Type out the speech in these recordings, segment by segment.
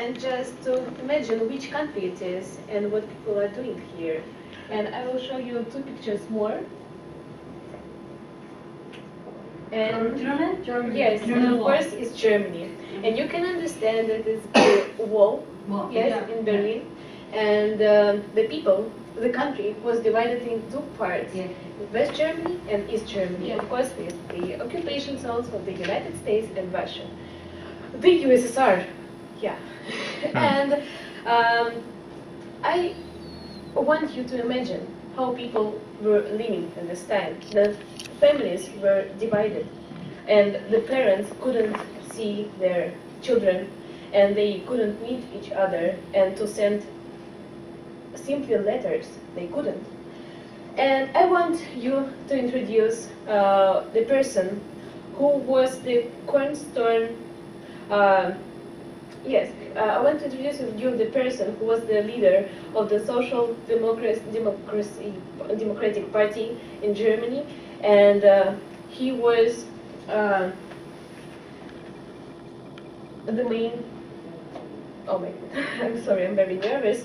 and just to imagine which country it is and what people are doing here. And I will show you 2 pictures more. And Germany? Yes, German and of wall. course it's Germany. And you can understand that it's a wall, yes, in Berlin. And the people, the country was divided in 2 parts, West Germany and East Germany. Of course, with the occupation zones of the United States and Russia. The USSR, yeah. And I want you to imagine how people were living at this time. The families were divided, and the parents couldn't see their children, and they couldn't meet each other, and to send simply letters, they couldn't. And I want you to introduce the person who was the cornerstone. I want to introduce you the person who was the leader of the Social Democratic Party in Germany, and he was the main. Oh my God, I'm sorry, I'm very nervous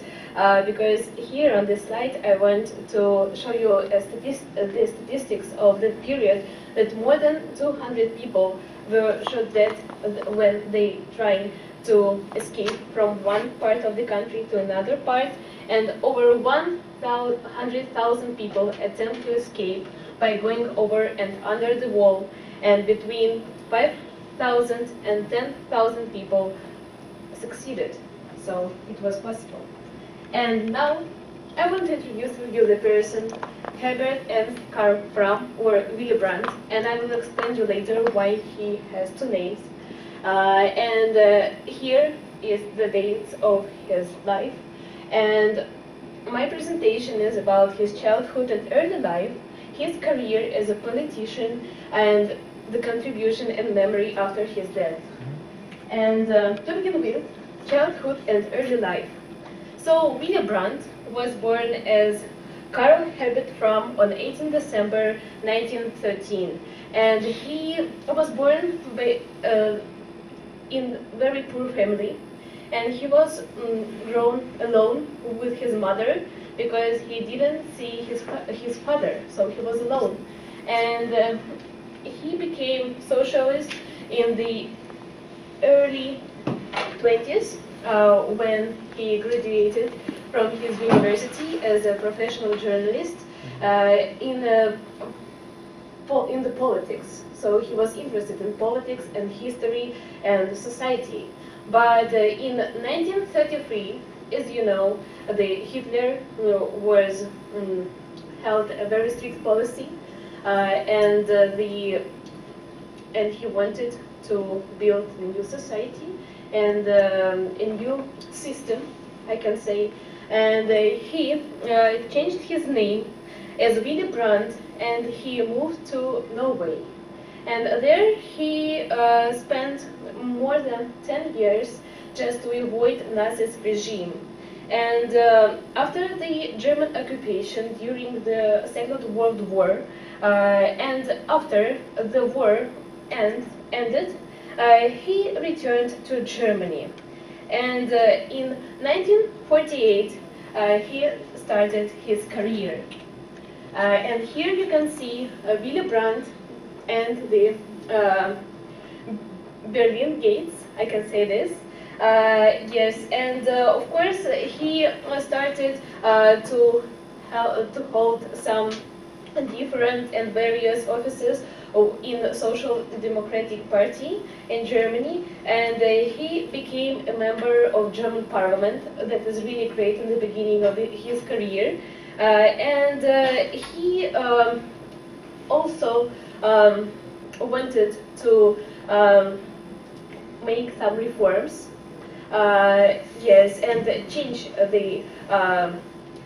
because here on this slide I want to show you the statistics of the period that more than 200 people were shot dead when they tried to escape from one part of the country to another part, and over 100,000 people attempt to escape by going over and under the wall, and between 5,000 and 10,000 people succeeded, so it was possible. And now I want to introduce you the person Herbert and Karl Fram, or Willy Brandt, and I will explain you later why he has 2 names. Here is the dates of his life, and my presentation is about his childhood and early life, his career as a politician, and the contribution and memory after his death. And to begin with, childhood and early life. So Willy Brandt was born as Karl Herbert Fram on 18 December 1913, and he was born by, in very poor family, and he was grown alone with his mother because he didn't see his father, so he was alone. And he became socialist in the early 20s when he graduated from his university as a professional journalist in the politics. So he was interested in politics and history and society. But in 1933, as you know, Hitler was held a very strict policy, and he wanted to build a new society and a new system, I can say. And he changed his name as Willy Brandt, and he moved to Norway. And there he spent more than 10 years just to avoid Nazi's regime. And after the German occupation during the Second World War, and after the war ended, he returned to Germany. And in 1948, he started his career. And here you can see Willy Brandt and the Berlin gates, I can say this. Yes, and of course he started to hold some different and various offices in the Social Democratic Party in Germany, and he became a member of German Parliament. That was really great in the beginning of his career, and he also wanted to make some reforms, yes, and change the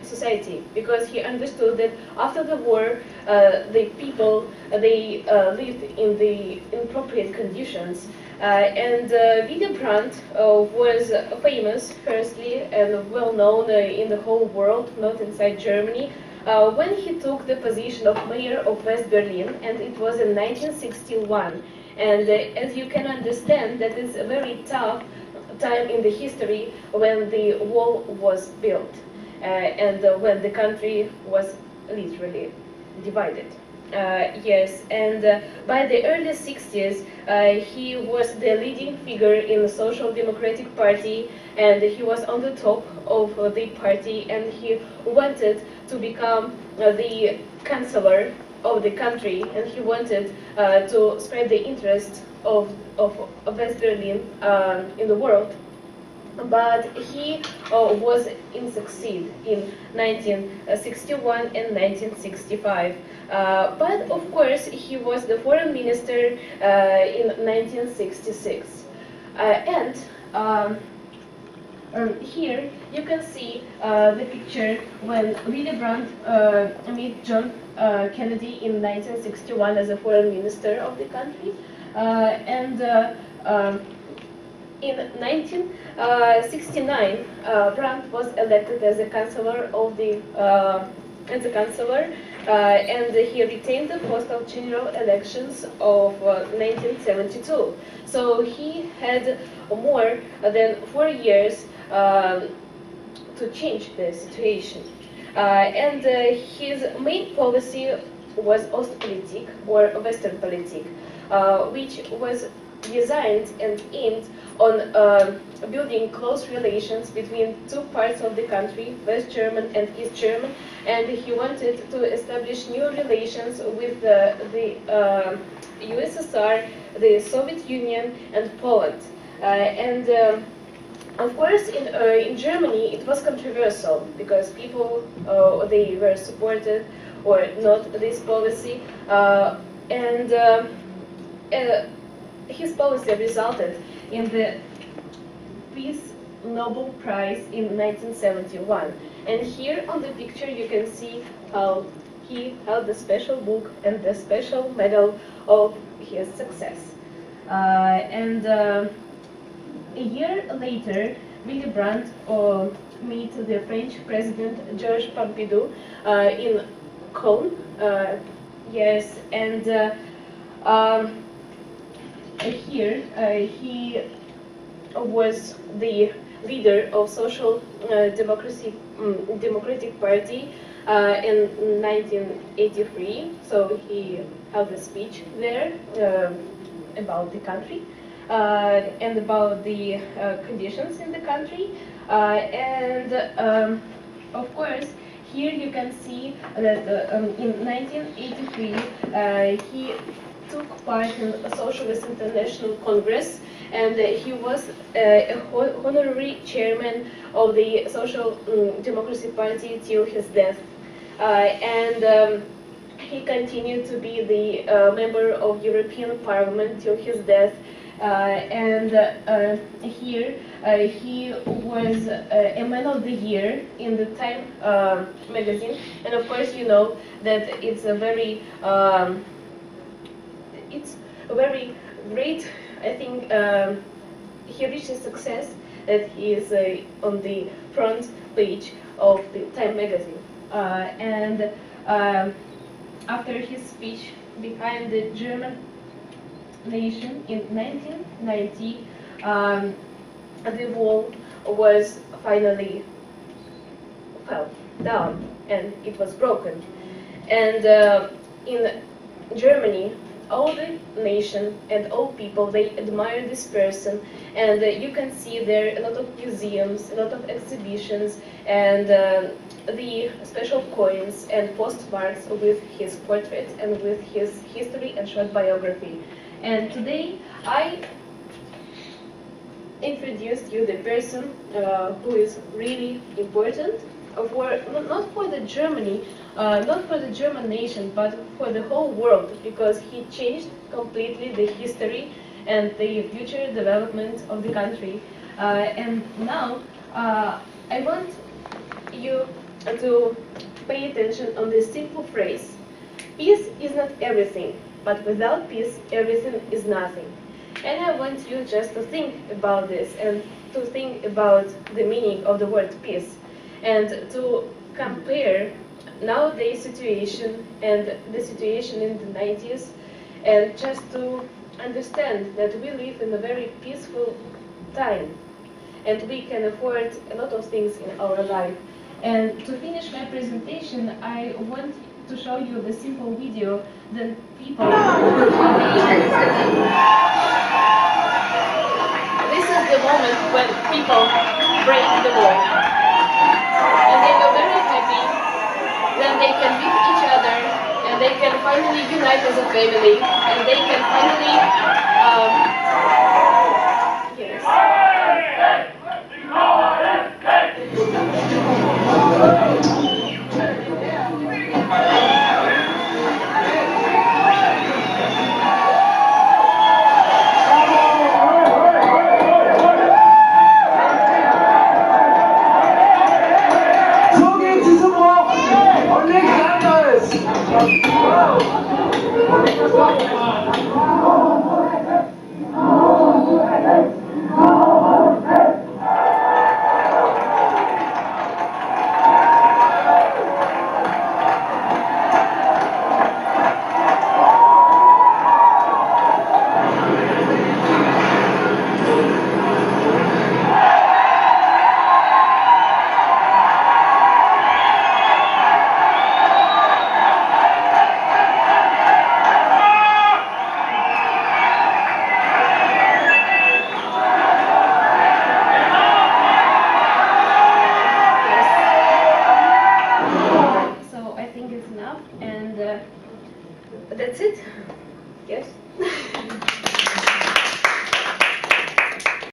society, because he understood that after the war, the people they lived in the inappropriate conditions, and Willy Brandt was famous, firstly, and well known in the whole world, not inside Germany, when he took the position of mayor of West Berlin, and it was in 1961. And as you can understand, that is a very tough time in the history when the wall was built and when the country was literally divided. Yes, and by the early 60s, he was the leading figure in the Social Democratic Party, and he was on the top of the party, and he wanted to become the chancellor of the country, and he wanted to spread the interest of West Berlin in the world. But he was unsuccessful in 1961 and 1965. But of course, he was the foreign minister in 1966. Here you can see the picture when Willy Brandt met John Kennedy in 1961 as a foreign minister of the country. In 1969, Brandt was elected as a chancellor of the and he retained the post of general elections of 1972. So he had more than 4 years to change the situation. His main policy was Ostpolitik, or Western politik, which was designed and aimed on building close relations between two parts of the country, West German and East German, and he wanted to establish new relations with the USSR, the Soviet Union, and Poland. Of course, in Germany, it was controversial because people they were supported or not this policy, his policy resulted in the Peace Nobel Prize in 1971. And here on the picture you can see how he held the special book and the special medal of his success. A year later, Willy Brandt met the French President Georges Pompidou in Cologne. Yes, and here he was the leader of Social Democratic Party in 1983. So he held a speech there about the country and about the conditions in the country. Of course, here you can see that in 1983 he took part in a Socialist International Congress, and he was a honorary chairman of the Social Democracy Party till his death. He continued to be the member of European Parliament till his death. Here he was a Man of the Year in the Time magazine, and of course you know that it's a very great. I think he reached a success that he is on the front page of the Time magazine. After his speech behind the German nation in 1990, the wall was finally fell down and it was broken. And in Germany, all the nation and all people, they admire this person, and you can see there a lot of museums, a lot of exhibitions, and the special coins and postmarks with his portrait and with his history and short biography. And today I introduced you the person who is really important not for the Germany, not for the German nation, but for the whole world, because he changed completely the history and the future development of the country. And now I want you to pay attention on this simple phrase: peace is not everything, but without peace everything is nothing. And I want you just to think about this and to think about the meaning of the word peace, and to compare nowadays situation and the situation in the 90s, and just to understand that we live in a very peaceful time. and we can afford a lot of things in our life. And to finish my presentation, I want to show you the simple video that people This is the moment when people break the wall. And they were very happy. Then they can meet each other, and they can finally unite as a family, and they can finally